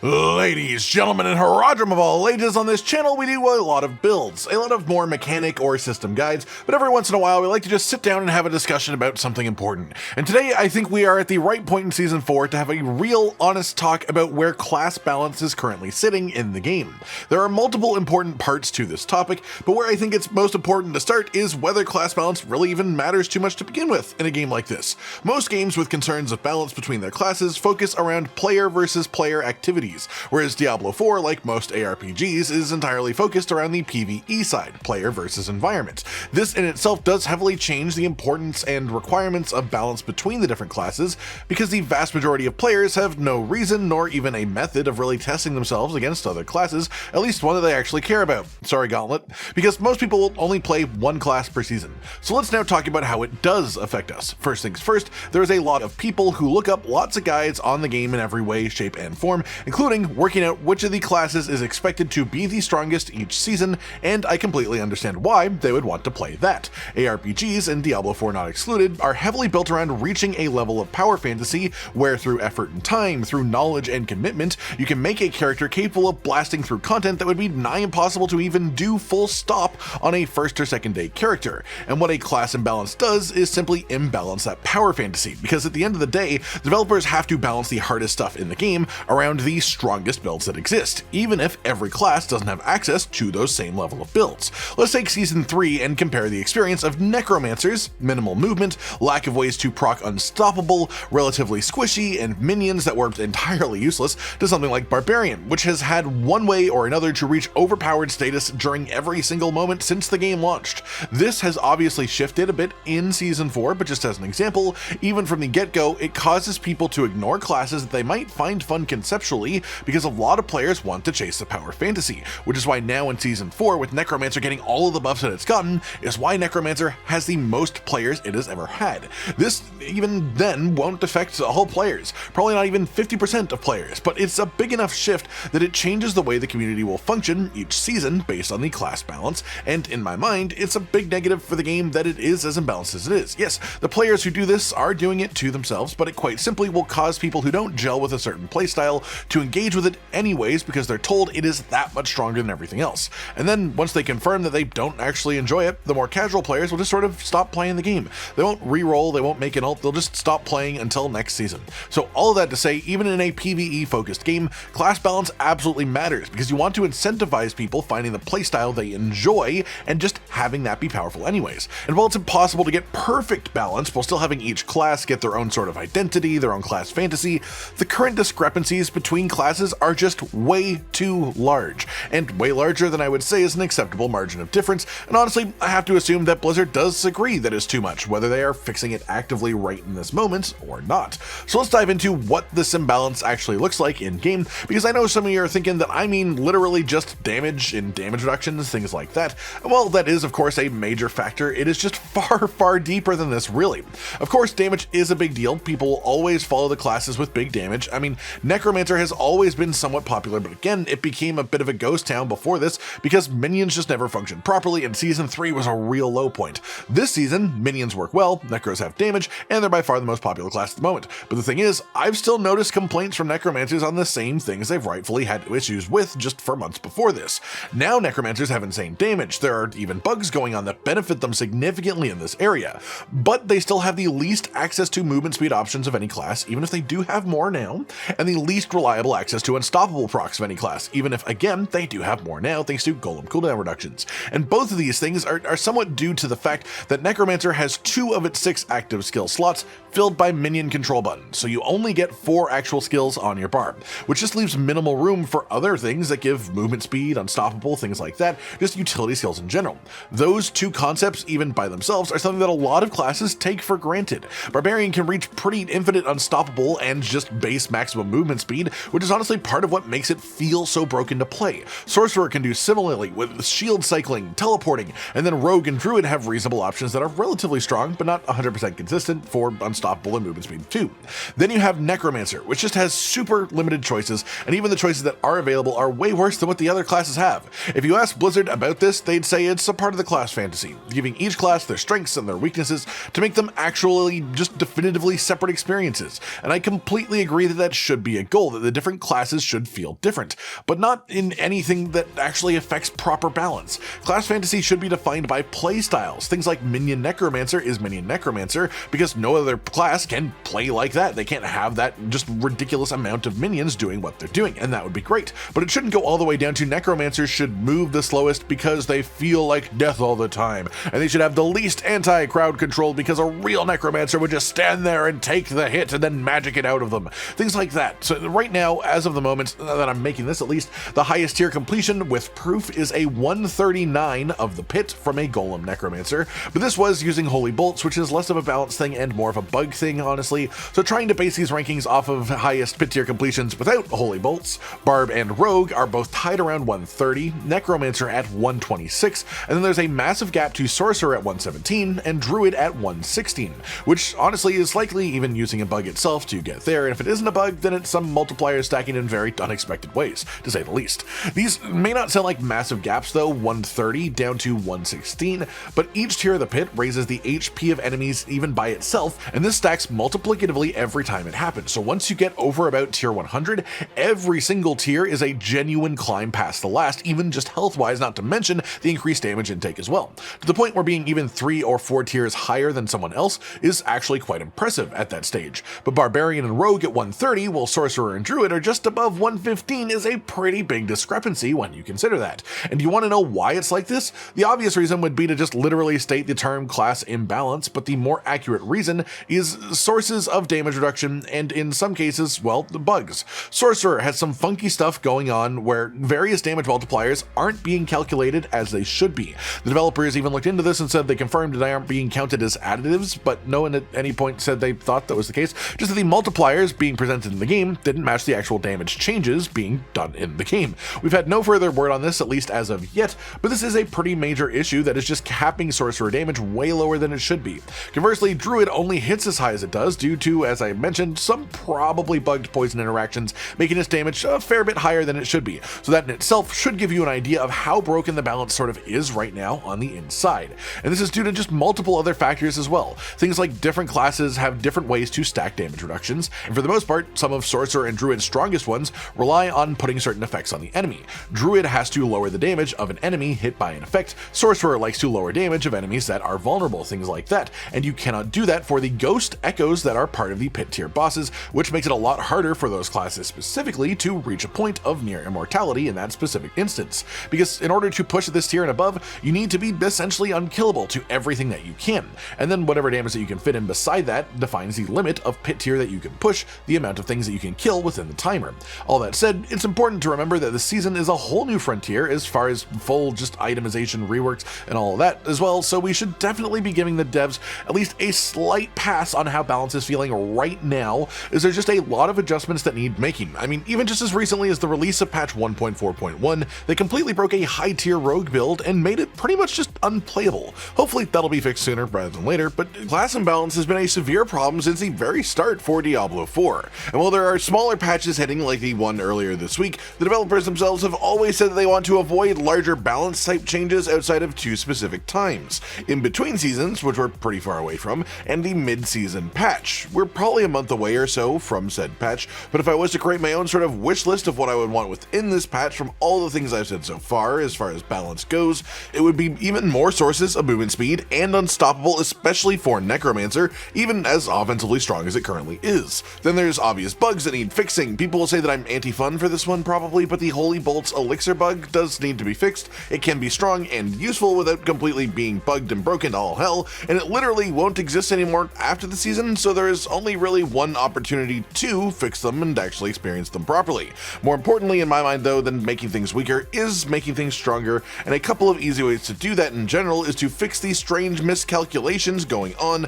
Ladies, gentlemen, and Haradrim of all ages, on this channel we do a lot of builds, a lot of more mechanic or system guides, but every once in a while we like to just sit down and have a discussion about something important. And today I think we are at the right point in Season 4 to have a real, honest talk about where class balance is currently sitting in the game. There are multiple important parts to this topic, but where I think it's most important to start is whether class balance really even matters too much to begin with in a game like this. Most games with concerns of balance between their classes focus around player versus player activities, whereas Diablo 4, like most ARPGs, is entirely focused around the PvE side, player versus environment. This in itself does heavily change the importance and requirements of balance between the different classes, because the vast majority of players have no reason nor even a method of really testing themselves against other classes, at least one that they actually care about. Sorry, Gauntlet, because most people will only play one class per season. So let's now talk about how it does affect us. First things first, there is a lot of people who look up lots of guides on the game in every way, shape, and form, including working out which of the classes is expected to be the strongest each season, and I completely understand why they would want to play that. ARPGs, and Diablo 4 not excluded, are heavily built around reaching a level of power fantasy where through effort and time, through knowledge and commitment, you can make a character capable of blasting through content that would be nigh impossible to even do full stop on a first or second day character. And what a class imbalance does is simply imbalance that power fantasy, because at the end of the day, developers have to balance the hardest stuff in the game around the strongest builds that exist, even if every class doesn't have access to those same level of builds. Let's take Season 3 and compare the experience of Necromancers, minimal movement, lack of ways to proc unstoppable, relatively squishy, and minions that were entirely useless, to something like Barbarian, which has had one way or another to reach overpowered status during every single moment since the game launched. This has obviously shifted a bit in Season 4, but just as an example, even from the get-go, it causes people to ignore classes that they might find fun conceptually, because a lot of players want to chase the power fantasy, which is why now in Season 4, with Necromancer getting all of the buffs that it's gotten, is why Necromancer has the most players it has ever had. This, even then, won't affect all players, probably not even 50% of players, but it's a big enough shift that it changes the way the community will function each season based on the class balance, and in my mind, it's a big negative for the game that it is as imbalanced as it is. Yes, the players who do this are doing it to themselves, but it quite simply will cause people who don't gel with a certain playstyle to engage with it anyways because they're told it is that much stronger than everything else. And then once they confirm that they don't actually enjoy it, the more casual players will just sort of stop playing the game. They won't re-roll, they won't make an ult, they'll just stop playing until next season. So all of that to say, even in a PvE focused game, class balance absolutely matters because you want to incentivize people finding the playstyle they enjoy and just having that be powerful anyways. And while it's impossible to get perfect balance while still having each class get their own sort of identity, their own class fantasy, the current discrepancies between classes are just way too large, and way larger than I would say is an acceptable margin of difference, and honestly, I have to assume that Blizzard does agree that it's too much, whether they are fixing it actively right in this moment or not. So let's dive into what this imbalance actually looks like in-game, because I know some of you are thinking that I mean literally just damage and damage reductions, things like that. Well, that is of course a major factor. It is just far deeper than this, really. Of course, damage is a big deal. People will always follow the classes with big damage. I mean, Necromancer has always been somewhat popular, but again, it became a bit of a ghost town before this because minions just never functioned properly, and Season 3 was a real low point. This season, minions work well, Necros have damage, and they're by far the most popular class at the moment. But the thing is, I've still noticed complaints from Necromancers on the same things they've rightfully had issues with just for months before this. Now Necromancers have insane damage, there are even bugs going on that benefit them significantly in this area, but they still have the least access to movement speed options of any class, even if they do have more now, and the least reliable access to unstoppable procs of any class, even if again they do have more now thanks to golem cooldown reductions. And both of these things are somewhat due to the fact that Necromancer has 2 of its 6 active skill slots filled by minion control buttons, so you only get 4 actual skills on your bar, which just leaves minimal room for other things that give movement speed, unstoppable, things like that, just utility skills in general. Those 2 concepts, even by themselves, are something that a lot of classes take for granted. Barbarian can reach pretty infinite unstoppable and just base maximum movement speed, which is honestly part of what makes it feel so broken to play. Sorcerer can do similarly with shield cycling, teleporting, and then Rogue and Druid have reasonable options that are relatively strong, but not 100% consistent for unstoppable and movement speed too. Then you have Necromancer, which just has super limited choices, and even the choices that are available are way worse than what the other classes have. If you ask Blizzard about this, they'd say it's a part of the class fantasy, giving each class their strengths and their weaknesses to make them actually just definitively separate experiences. And I completely agree that that should be a goal, that the different different classes should feel different, but not in anything that actually affects proper balance. Class fantasy should be defined by playstyles. Things like Minion Necromancer is Minion Necromancer because no other class can play like that. They can't have that just ridiculous amount of minions doing what they're doing, and that would be great. But it shouldn't go all the way down to Necromancers should move the slowest because they feel like death all the time, and they should have the least anti-crowd control because a real Necromancer would just stand there and take the hit and then magic it out of them. Things like that. So right now, as of the moment that I'm making this at least, the highest tier completion with proof is a 139 of the pit from a Golem Necromancer, but this was using Holy Bolts, which is less of a balance thing and more of a bug thing, honestly. So trying to base these rankings off of highest pit tier completions without Holy Bolts, Barb and Rogue are both tied around 130, Necromancer at 126, and then there's a massive gap to Sorcerer at 117 and Druid at 116, which honestly is likely even using a bug itself to get there, and if it isn't a bug, then it's some multiplier stacking in very unexpected ways, to say the least. These may not sound like massive gaps though, 130 down to 116, but each tier of the pit raises the HP of enemies even by itself, and this stacks multiplicatively every time it happens. So once you get over about tier 100, every single tier is a genuine climb past the last, even just health-wise, not to mention the increased damage intake as well, to the point where being even 3 or 4 tiers higher than someone else is actually quite impressive at that stage. But Barbarian and Rogue at 130, while Sorcerer and Druid are just above 115 is a pretty big discrepancy when you consider that. And do you want to know why it's like this? The obvious reason would be to just literally state the term class imbalance, but the more accurate reason is sources of damage reduction and in some cases, well, the bugs. Sorcerer has some funky stuff going on where various damage multipliers aren't being calculated as they should be. The developers even looked into this and said they confirmed that they aren't being counted as additives, but no one at any point said they thought that was the case, just that the multipliers being presented in the game didn't match the actual damage changes being done in the game. We've had no further word on this, at least as of yet, but this is a pretty major issue that is just capping Sorcerer damage way lower than it should be. Conversely, Druid only hits as high as it does due to, as I mentioned, some probably bugged poison interactions, making its damage a fair bit higher than it should be. So that in itself should give you an idea of how broken the balance sort of is right now on the inside. And this is due to just multiple other factors as well. Things like different classes have different ways to stack damage reductions, and for the most part, some of Sorcerer and Druid's strongest ones rely on putting certain effects on the enemy. Druid has to lower the damage of an enemy hit by an effect. Sorcerer likes to lower damage of enemies that are vulnerable, things like that, and you cannot do that for the ghost echoes that are part of the pit tier bosses, which makes it a lot harder for those classes specifically to reach a point of near immortality in that specific instance. Because in order to push this tier and above, you need to be essentially unkillable to everything that you can, and then whatever damage that you can fit in beside that defines the limit of pit tier that you can push, the amount of things that you can kill within the timer. All that said, it's important to remember that this season is a whole new frontier as far as full just itemization, reworks, and all of that as well, so we should definitely be giving the devs at least a slight pass on how balance is feeling right now, as there's just a lot of adjustments that need making. I mean, even just as recently as the release of patch 1.4.1, they completely broke a high tier rogue build and made it pretty much just unplayable. Hopefully that'll be fixed sooner rather than later, but class imbalance has been a severe problem since the very start for Diablo 4. And while there are smaller patches hitting like the one earlier this week, the developers themselves have always said that they want to avoid larger balance type changes outside of 2 specific times: in between seasons, which we're pretty far away from, and the mid-season patch. We're probably a month away or so from said patch, but if I was to create my own sort of wish list of what I would want within this patch from all the things I've said so far as balance goes, it would be even more sources of movement speed and unstoppable, especially for Necromancer, even as offensively strong as it currently is. Then there's obvious bugs that need fixing. People will say that I'm anti-fun for this one probably, but the Holy Bolts elixir bug does need to be fixed. It can be strong and useful without completely being bugged and broken to all hell, and it literally won't exist anymore after the season, so there is only really one opportunity to fix them and actually experience them properly. More importantly in my mind though than making things weaker is making things stronger, and a couple of easy ways to do that in general is to fix these strange miscalculations going on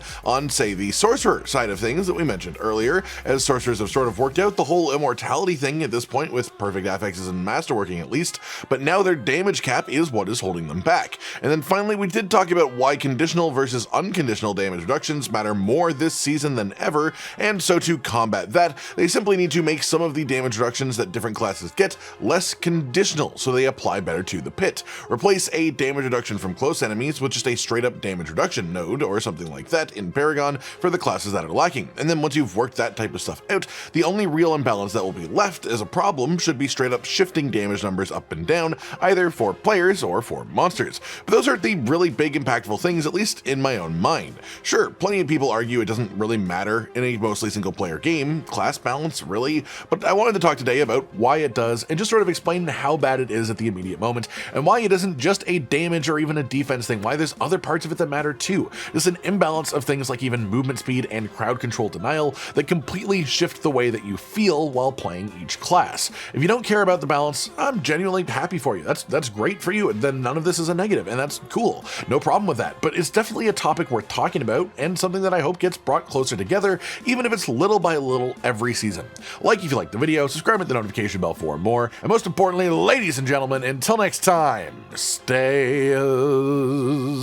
say the Sorcerer side of things that we mentioned earlier, as Sorcerers have sort of worked out the whole immortality thing at this point with perfect affixes and masterworking at least, but now their damage cap is what is holding them back. And then finally we did talk about why conditional versus unconditional damage reductions matter more this season than ever, and so to combat that, they simply need to make some of the damage reductions that different classes get less conditional so they apply better to the pit. Replace a damage reduction from close enemies with just a straight up damage reduction node or something like that in Paragon for the classes that are lacking, and then once you've worked that type of stuff out, the only real imbalance imbalance that will be left as a problem should be straight up shifting damage numbers up and down, either for players or for monsters. But those are the really big impactful things, at least in my own mind. Sure, plenty of people argue it doesn't really matter in a mostly single player game, class balance really, but I wanted to talk today about why it does and just sort of explain how bad it is at the immediate moment and why it isn't just a damage or even a defense thing, why there's other parts of it that matter too. There's an imbalance of things like even movement speed and crowd control denial that completely shift the way that you feel while playing each class. If you don't care about the balance, I'm genuinely happy for you. That's great for you, and then none of this is a negative, and that's cool. No problem with that, but it's definitely a topic worth talking about and something that I hope gets brought closer together, even if it's little by little every season. Like if you liked the video, subscribe with the notification bell for more, and most importantly, ladies and gentlemen, until next time, stay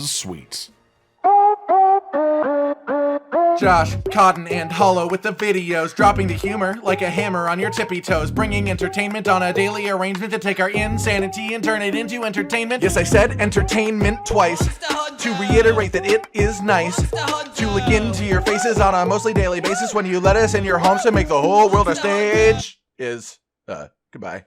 sweet. Josh, Cotton, and Hollow with the videos, dropping the humor like a hammer on your tippy toes, bringing entertainment on a daily arrangement to take our insanity and turn it into entertainment. Yes, I said entertainment twice, to reiterate that it is nice to look into your faces on a mostly daily basis when you let us in your homes to make the whole world a stage. Goodbye.